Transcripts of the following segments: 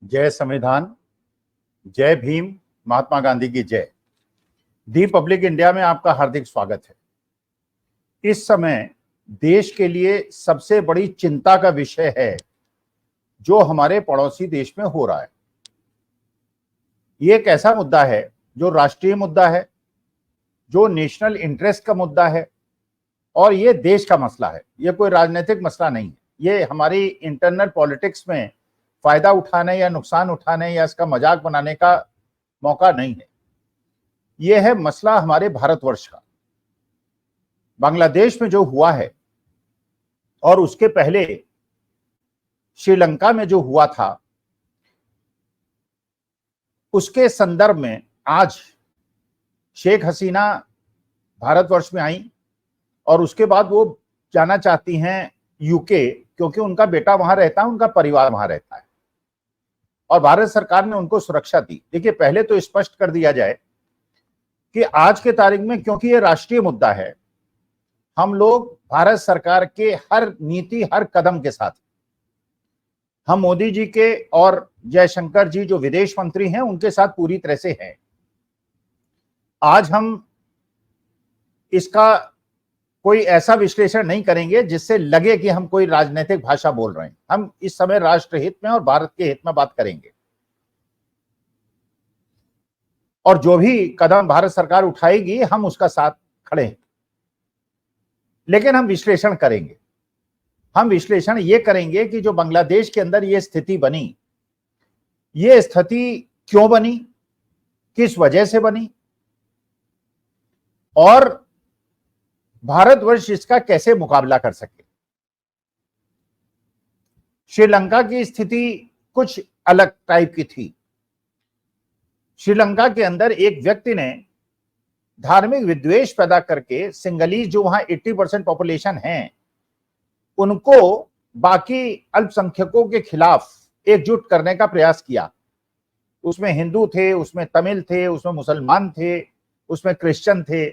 जय संविधान, जय भीम, महात्मा गांधी की जय। दी पब्लिक इंडिया में आपका हार्दिक स्वागत है। इस समय देश के लिए सबसे बड़ी चिंता का विषय है जो हमारे पड़ोसी देश में हो रहा है। ये एक ऐसा मुद्दा है जो राष्ट्रीय मुद्दा है, जो नेशनल इंटरेस्ट का मुद्दा है और ये देश का मसला है। ये कोई राजनीतिक मसला नहीं है। ये हमारी इंटरनल पॉलिटिक्स में फायदा उठाने या नुकसान उठाने या इसका मजाक बनाने का मौका नहीं है। यह है मसला हमारे भारतवर्ष का। बांग्लादेश में जो हुआ है और उसके पहले श्रीलंका में जो हुआ था, उसके संदर्भ में आज शेख हसीना भारतवर्ष में आई और उसके बाद वो जाना चाहती हैं यूके, क्योंकि उनका बेटा वहां रहता है, उनका परिवार वहां रहता है और भारत सरकार ने उनको सुरक्षा दी। देखिए, पहले तो स्पष्ट कर दिया जाए कि आज के तारीख में, क्योंकि ये राष्ट्रीय मुद्दा है, हम लोग भारत सरकार के हर नीति, हर कदम के साथ, हम मोदी जी के और जयशंकर जी जो विदेश मंत्री हैं उनके साथ पूरी तरह से हैं। आज हम इसका कोई ऐसा विश्लेषण नहीं करेंगे जिससे लगे कि हम कोई राजनीतिक भाषा बोल रहे हैं। हम इस समय राष्ट्र हित में और भारत के हित में बात करेंगे और जो भी कदम भारत सरकार उठाएगी हम उसका साथ खड़े हैं। लेकिन हम विश्लेषण करेंगे। हम विश्लेषण ये करेंगे कि जो बांग्लादेश के अंदर ये स्थिति बनी, ये स्थिति क्यों बनी, किस वजह से बनी और भारतवर्ष इसका कैसे मुकाबला कर सके। श्रीलंका की स्थिति कुछ अलग टाइप की थी। श्रीलंका के अंदर एक व्यक्ति ने धार्मिक विद्वेष पैदा करके सिंगलीज, जो वहां 80% पॉपुलेशन है, उनको बाकी अल्पसंख्यकों के खिलाफ एकजुट करने का प्रयास किया। उसमें हिंदू थे, उसमें तमिल थे, उसमें मुसलमान थे, उसमें क्रिश्चियन थे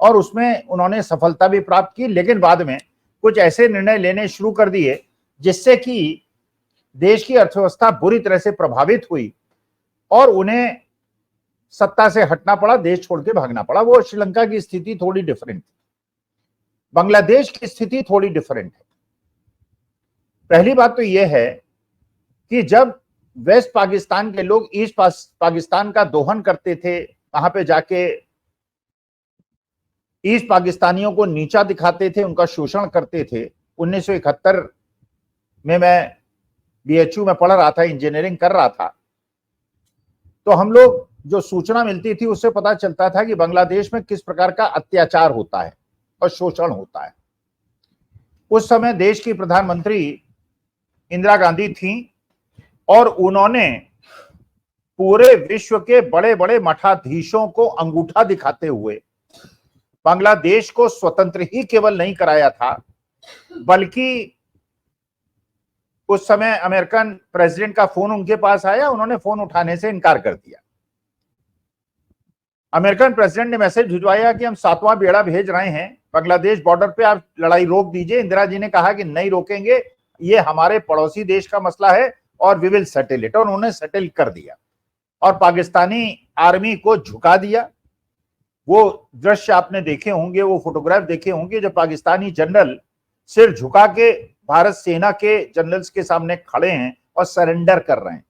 और उसमें उन्होंने सफलता भी प्राप्त की। लेकिन बाद में कुछ ऐसे निर्णय लेने शुरू कर दिए जिससे कि देश की अर्थव्यवस्था बुरी तरह से प्रभावित हुई और उन्हें सत्ता से हटना पड़ा, देश छोड़ के भागना पड़ा। वो श्रीलंका की स्थिति थोड़ी डिफरेंट थी। बांग्लादेश की स्थिति थोड़ी डिफरेंट है। पहली बात तो यह है कि जब वेस्ट पाकिस्तान के लोग ईस्ट पाकिस्तान का दोहन करते थे, वहां पे जाके ईस्ट पाकिस्तानियों को नीचा दिखाते थे, उनका शोषण करते थे। 1971 में मैं बीएचयू में पढ़ रहा था, इंजीनियरिंग कर रहा था, तो हम लोग जो सूचना मिलती थी उससे पता चलता था कि बांग्लादेश में किस प्रकार का अत्याचार होता है और शोषण होता है। उस समय देश की प्रधानमंत्री इंदिरा गांधी थी और उन्होंने पूरे विश्व के बड़े बड़े मठाधीशों को अंगूठा दिखाते हुए बांग्लादेश को स्वतंत्र ही केवल नहीं कराया था, बल्कि उस समय अमेरिकन प्रेसिडेंट का फोन उनके पास आया, उन्होंने फोन उठाने से इनकार कर दिया। अमेरिकन प्रेसिडेंट ने मैसेज भिजवाया कि हम 7वां बेड़ा भेज रहे हैं बांग्लादेश बॉर्डर पे, आप लड़ाई रोक दीजिए। इंदिरा जी ने कहा कि नहीं रोकेंगे, ये हमारे पड़ोसी देश का मसला है और वी विल सेटल इट, और उन्होंने सेटल कर दिया और पाकिस्तानी आर्मी को झुका दिया। वो दृश्य आपने देखे होंगे, वो फोटोग्राफ देखे होंगे जब पाकिस्तानी जनरल सिर झुका के भारत सेना के जनरल्स के सामने खड़े हैं और सरेंडर कर रहे हैं।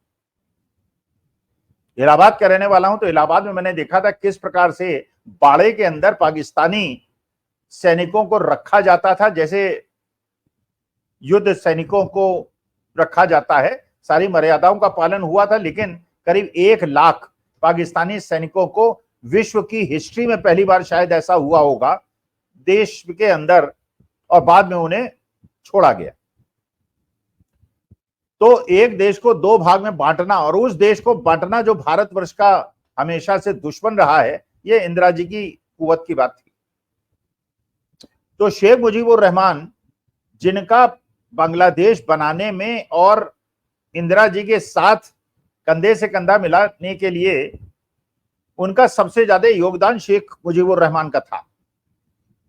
इलाहाबाद का रहने वाला हूं, तो इलाहाबाद में मैंने देखा था किस प्रकार से बाड़े के अंदर पाकिस्तानी सैनिकों को रखा जाता था, जैसे युद्ध सैनिकों को रखा जाता है। सारी मर्यादाओं का पालन हुआ था, लेकिन करीब 1 लाख पाकिस्तानी सैनिकों को, विश्व की हिस्ट्री में पहली बार शायद ऐसा हुआ होगा, देश के अंदर, और बाद में उन्हें छोड़ा गया। तो एक देश को 2 भाग में बांटना, और उस देश को बांटना जो भारतवर्ष का हमेशा से दुश्मन रहा है, ये इंदिरा जी की कुवत की बात थी। तो शेख मुजीबुर रहमान, जिनका बांग्लादेश बनाने में और इंदिरा जी के साथ कंधे से कंधा मिलाने के लिए उनका सबसे ज्यादा योगदान शेख मुजीबुर रहमान का था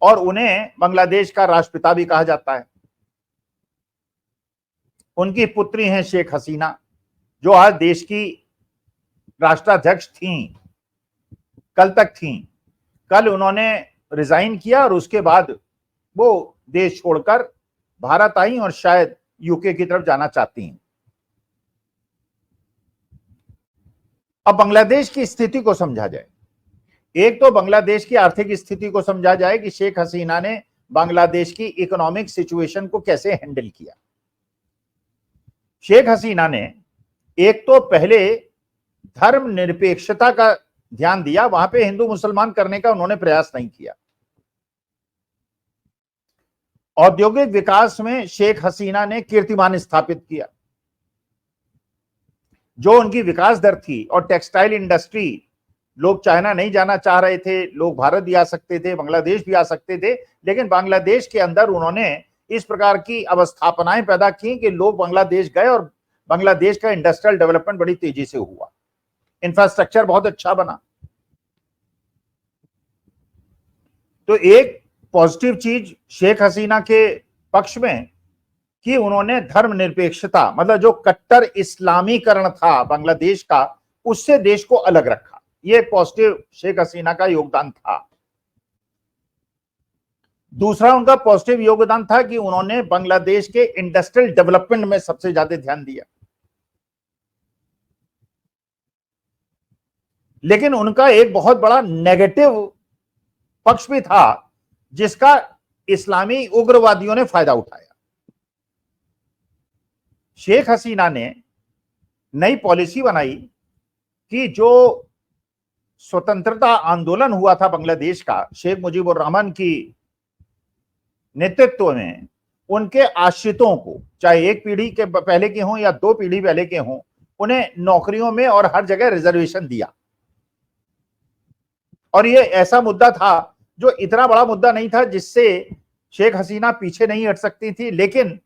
और उन्हें बांग्लादेश का राष्ट्रपिता भी कहा जाता है। उनकी पुत्री हैं शेख हसीना। जो आज देश की राष्ट्राध्यक्ष थी, कल तक थी, कल उन्होंने रिजाइन किया और उसके बाद वो देश छोड़कर भारत आई और शायद यूके की तरफ जाना चाहती हैं। अब बांग्लादेश की स्थिति को समझा जाए। एक तो बांग्लादेश की आर्थिक स्थिति को समझा जाए कि शेख हसीना ने बांग्लादेश की इकोनॉमिक सिचुएशन को कैसे हैंडल किया। शेख हसीना ने एक तो पहले धर्मनिरपेक्षता का ध्यान दिया, वहां पे हिंदू मुसलमान करने का उन्होंने प्रयास नहीं किया। औद्योगिक विकास में शेख हसीना ने कीर्तिमान स्थापित किया। जो उनकी विकास दर थी, और टेक्सटाइल इंडस्ट्री, लोग चाइना नहीं जाना चाह रहे थे, लोग भारत भी आ सकते थे, बांग्लादेश भी आ सकते थे, लेकिन बांग्लादेश के अंदर उन्होंने इस प्रकार की अवस्थापनाएं पैदा की कि लोग बांग्लादेश गए और बांग्लादेश का इंडस्ट्रियल डेवलपमेंट बड़ी तेजी से हुआ, इंफ्रास्ट्रक्चर बहुत अच्छा बना। तो एक पॉजिटिव चीज शेख हसीना के पक्ष में कि उन्होंने धर्मनिरपेक्षता, मतलब जो कट्टर इस्लामीकरण था बांग्लादेश का, उससे देश को अलग रखा। यह पॉजिटिव शेख हसीना का योगदान था। दूसरा उनका पॉजिटिव योगदान था कि उन्होंने बांग्लादेश के इंडस्ट्रियल डेवलपमेंट में सबसे ज्यादा ध्यान दिया। लेकिन उनका एक बहुत बड़ा नेगेटिव पक्ष भी था जिसका इस्लामी उग्रवादियों ने फायदा उठाया। शेख हसीना ने नई पॉलिसी बनाई कि जो स्वतंत्रता आंदोलन हुआ था बांग्लादेश का, शेख मुजीबुर रहमान की नेतृत्व में, उनके आश्रितों को, चाहे एक पीढ़ी के पहले के हों या दो पीढ़ी पहले के हों, उन्हें नौकरियों में और हर जगह रिजर्वेशन दिया। और ये ऐसा मुद्दा था जो इतना बड़ा मुद्दा नहीं था जिससे शेख हसीना पीछे नहीं हट सकती थी, लेकिन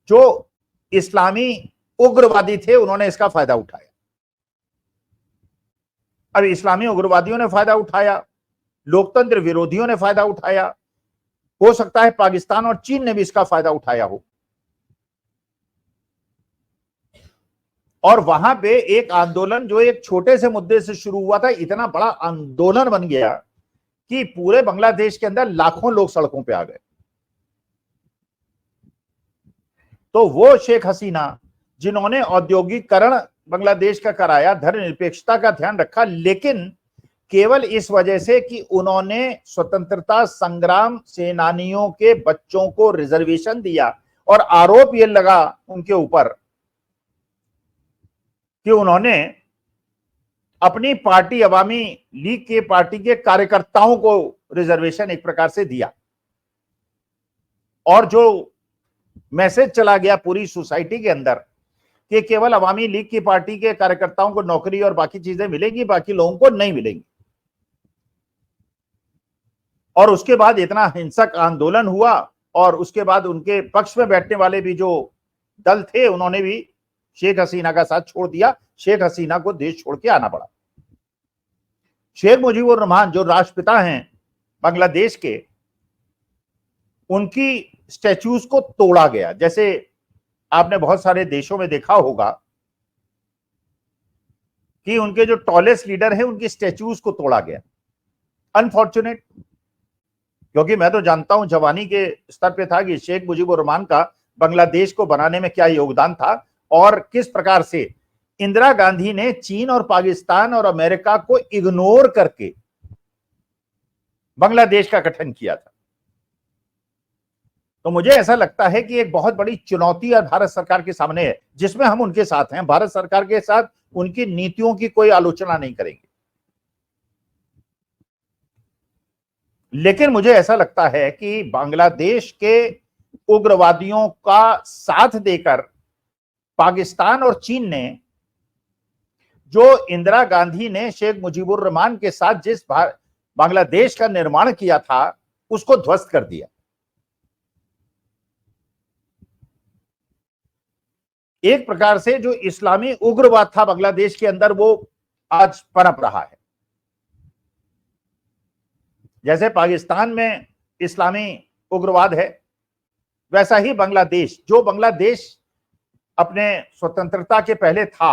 जो इस्लामी उग्रवादी थे उन्होंने इसका फायदा उठाया। अब इस्लामी उग्रवादियों ने फायदा उठाया, लोकतंत्र विरोधियों ने फायदा उठाया, हो सकता है पाकिस्तान और चीन ने भी इसका फायदा उठाया हो। और वहां पे एक आंदोलन जो एक छोटे से मुद्दे से शुरू हुआ था, इतना बड़ा आंदोलन बन गया कि पूरे बांग्लादेश के अंदर लाखों लोग सड़कों पे आ गए। तो वो शेख हसीना जिन्होंने औद्योगिकरण बांग्लादेश का कराया, धर्मनिरपेक्षता का ध्यान रखा, लेकिन केवल इस वजह से कि उन्होंने स्वतंत्रता संग्राम सेनानियों के बच्चों को रिजर्वेशन दिया, और आरोप यह लगा उनके ऊपर कि उन्होंने अपनी पार्टी अवामी लीग के पार्टी के कार्यकर्ताओं को रिजर्वेशन एक प्रकार से दिया, और जो मैसेज चला गया पूरी सोसाइटी के अंदर कि केवल अवामी लीग की पार्टी के कार्यकर्ताओं को नौकरी और बाकी चीजें मिलेंगी, बाकी लोगों को नहीं मिलेंगी। और उसके बाद इतना हिंसक आंदोलन हुआ, और उसके बाद उनके पक्ष में बैठने वाले भी जो दल थे उन्होंने भी शेख हसीना का साथ छोड़ दिया। शेख हसीना को देश छोड़ के आना पड़ा। शेख मुजीबुर रहमान जो राष्ट्रपिता हैं बांग्लादेश के, उनकी स्टैच्यूज को तोड़ा गया। जैसे आपने बहुत सारे देशों में देखा होगा कि उनके जो टॉलेस्ट लीडर हैं उनकी स्टैच्यूज को तोड़ा गया। अनफॉर्चुनेट, क्योंकि मैं तो जानता हूं जवानी के स्तर पे था कि शेख मुजीबुर रहमान का बांग्लादेश को बनाने में क्या योगदान था, और किस प्रकार से इंदिरा गांधी ने चीन और पाकिस्तान और अमेरिका को इग्नोर करके बांग्लादेश का गठन किया था। तो मुझे ऐसा लगता है कि एक बहुत बड़ी चुनौती भारत सरकार के सामने है, जिसमें हम उनके साथ हैं। भारत सरकार के साथ उनकी नीतियों की कोई आलोचना नहीं करेंगे, लेकिन मुझे ऐसा लगता है कि बांग्लादेश के उग्रवादियों का साथ देकर पाकिस्तान और चीन ने, जो इंदिरा गांधी ने शेख मुजीबुर रहमान के साथ जिस बांग्लादेश का निर्माण किया था, उसको ध्वस्त कर दिया। एक प्रकार से जो इस्लामी उग्रवाद था बांग्लादेश के अंदर, वो आज पनप रहा है। जैसे पाकिस्तान में इस्लामी उग्रवाद है, वैसा ही बांग्लादेश, जो बांग्लादेश अपने स्वतंत्रता के पहले था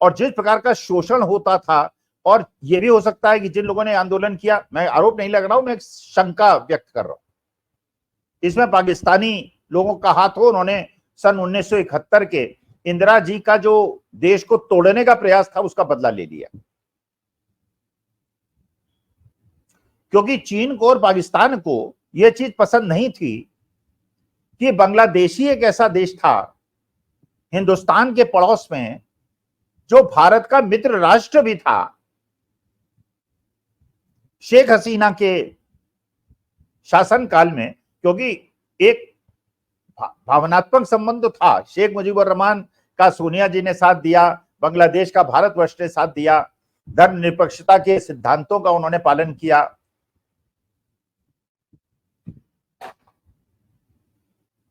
और जिस प्रकार का शोषण होता था, और यह भी हो सकता है कि जिन लोगों ने आंदोलन किया, मैं आरोप नहीं लग रहा हूं, मैं एक शंका व्यक्त कर रहा हूं, इसमें पाकिस्तानी लोगों का हाथ हो, उन्होंने सन 1971 के इंदिरा जी का जो देश को तोड़ने का प्रयास था उसका बदला ले लिया। क्योंकि चीन को और पाकिस्तान को यह चीज पसंद नहीं थी कि बांग्लादेशी एक ऐसा देश था हिंदुस्तान के पड़ोस में जो भारत का मित्र राष्ट्र भी था। शेख हसीना के शासनकाल में, क्योंकि एक भावनात्मक संबंध तो था, शेख मुजीबुर रहमान का सोनिया जी ने साथ दिया, बांग्लादेश का भारतवर्ष ने साथ दिया, धर्मनिरपेक्षता के सिद्धांतों का उन्होंने पालन किया।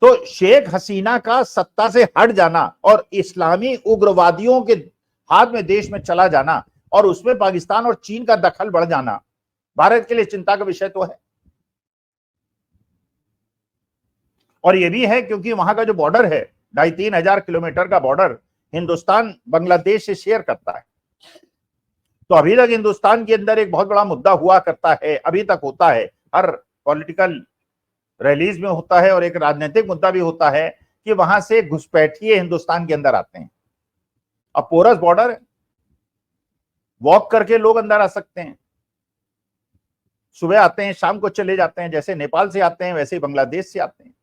तो शेख हसीना का सत्ता से हट जाना और इस्लामी उग्रवादियों के हाथ में देश में चला जाना और उसमें पाकिस्तान और चीन का दखल बढ़ जाना भारत के लिए चिंता का विषय तो है। और यह भी है क्योंकि वहां का जो बॉर्डर है, 2500 किलोमीटर का बॉर्डर हिंदुस्तान बांग्लादेश से शेयर करता है। तो अभी तक हिंदुस्तान के अंदर एक बहुत बड़ा मुद्दा हुआ करता है, अभी तक होता है, हर पॉलिटिकल रैलीज में होता है, और एक राजनीतिक मुद्दा भी होता है कि वहां से घुसपैठिए हिंदुस्तान के अंदर आते हैं। अब पोरस बॉर्डर, वॉक करके लोग अंदर आ सकते हैं, सुबह आते हैं शाम को चले जाते हैं, जैसे नेपाल से आते हैं वैसे ही बांग्लादेश से आते हैं।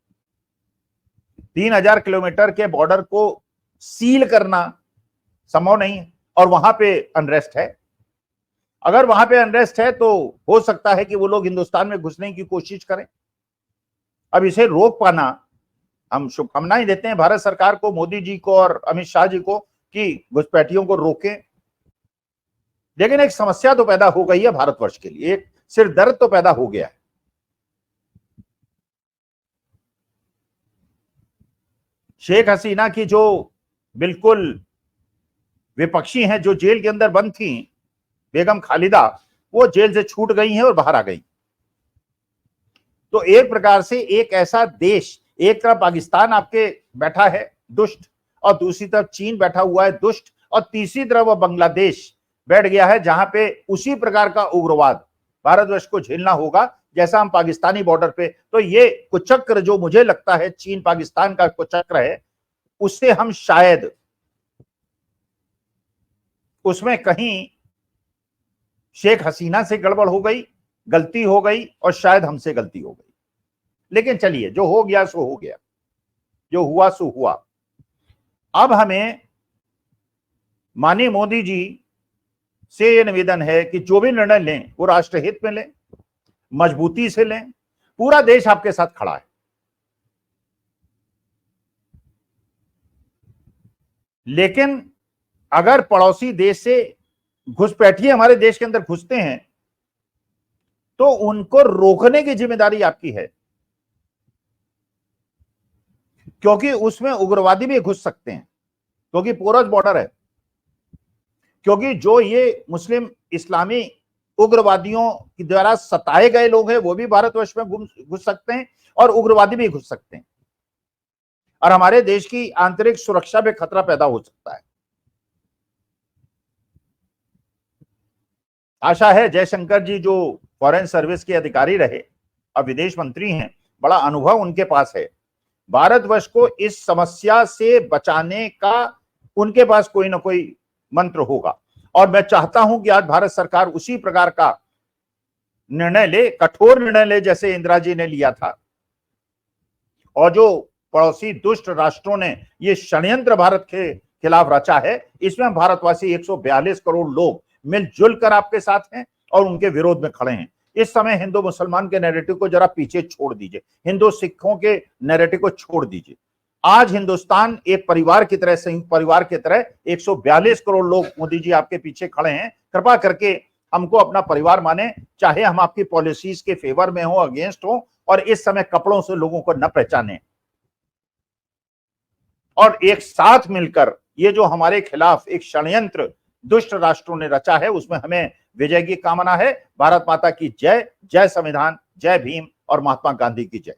3000 किलोमीटर के बॉर्डर को सील करना संभव नहीं है, और वहां पे अनरेस्ट है। अगर वहां पे अनरेस्ट है तो हो सकता है कि वो लोग हिंदुस्तान में घुसने की कोशिश करें। अब इसे रोक पाना, हम शुभकामनाएं देते हैं भारत सरकार को, मोदी जी को और अमित शाह जी को कि घुसपैठियों को रोकें, लेकिन एक समस्या तो पैदा हो गई है भारतवर्ष के लिए, एक सिर दर्द तो पैदा हो गया है। शेख हसीना की जो बिल्कुल विपक्षी हैं, जो जेल के अंदर बंद थी, बेगम खालिदा, वो जेल से छूट गई हैं और बाहर आ गई। तो एक प्रकार से एक ऐसा देश, एक तरफ पाकिस्तान आपके बैठा है दुष्ट, और दूसरी तरफ चीन बैठा हुआ है दुष्ट, और तीसरी तरफ बांग्लादेश बैठ गया है जहां पे उसी प्रकार का उग्रवाद भारतवर्ष को झेलना होगा जैसा हम पाकिस्तानी बॉर्डर पे। तो ये कुचक्र जो मुझे लगता है चीन पाकिस्तान का कुचक्र है, उससे हम शायद उसमें कहीं शेख हसीना से गड़बड़ हो गई, गलती हो गई, और शायद हमसे गलती हो गई। लेकिन चलिए, जो हो गया सो हो गया, जो हुआ सो हुआ। अब हमें माननीय मोदी जी से यह निवेदन है कि जो भी निर्णय लें वो राष्ट्रहित में लें, मजबूती से लें, पूरा देश आपके साथ खड़ा है। लेकिन अगर पड़ोसी देश से घुसपैठिए हमारे देश के अंदर घुसते हैं तो उनको रोकने की जिम्मेदारी आपकी है, क्योंकि उसमें उग्रवादी भी घुस सकते हैं, क्योंकि पोरस बॉर्डर है। क्योंकि जो ये मुस्लिम इस्लामी उग्रवादियों के द्वारा सताए गए लोग हैं वो भी भारतवर्ष में घुस सकते हैं, और उग्रवादी भी घुस सकते हैं, और हमारे देश की आंतरिक सुरक्षा पे खतरा पैदा हो सकता है। आशा है जयशंकर जी जो फॉरेन सर्विस के अधिकारी रहे, अब विदेश मंत्री हैं, बड़ा अनुभव उनके पास है, भारतवर्ष को इस समस्या से बचाने का उनके पास कोई ना कोई मंत्र होगा। और मैं चाहता हूं कि आज भारत सरकार उसी प्रकार का निर्णय ले, कठोर निर्णय ले जैसे इंदिरा जी ने लिया था। और जो पड़ोसी दुष्ट राष्ट्रों ने ये षड्यंत्र भारत के खिलाफ रचा है, इसमें भारतवासी 142 करोड़ लोग मिलजुल कर आपके साथ हैं और उनके विरोध में खड़े हैं। इस समय हिंदू मुसलमान के नैरेटिव को जरा पीछे छोड़ दीजिए, हिंदू सिखों के नैरेटिव को छोड़ दीजिए। आज हिंदुस्तान एक परिवार की तरह, संयुक्त परिवार की तरह 142 करोड़ लोग मोदी जी आपके पीछे खड़े हैं। कृपा करके हमको अपना परिवार माने, चाहे हम आपकी पॉलिसीज के फेवर में हो, अगेंस्ट हो, और इस समय कपड़ों से लोगों को न पहचाने, और एक साथ मिलकर ये जो हमारे खिलाफ एक षड्यंत्र दुष्ट राष्ट्रों ने रचा है उसमें हमें विजय की कामना है। भारत माता की जय। जय संविधान, जय भीम और महात्मा गांधी की जय।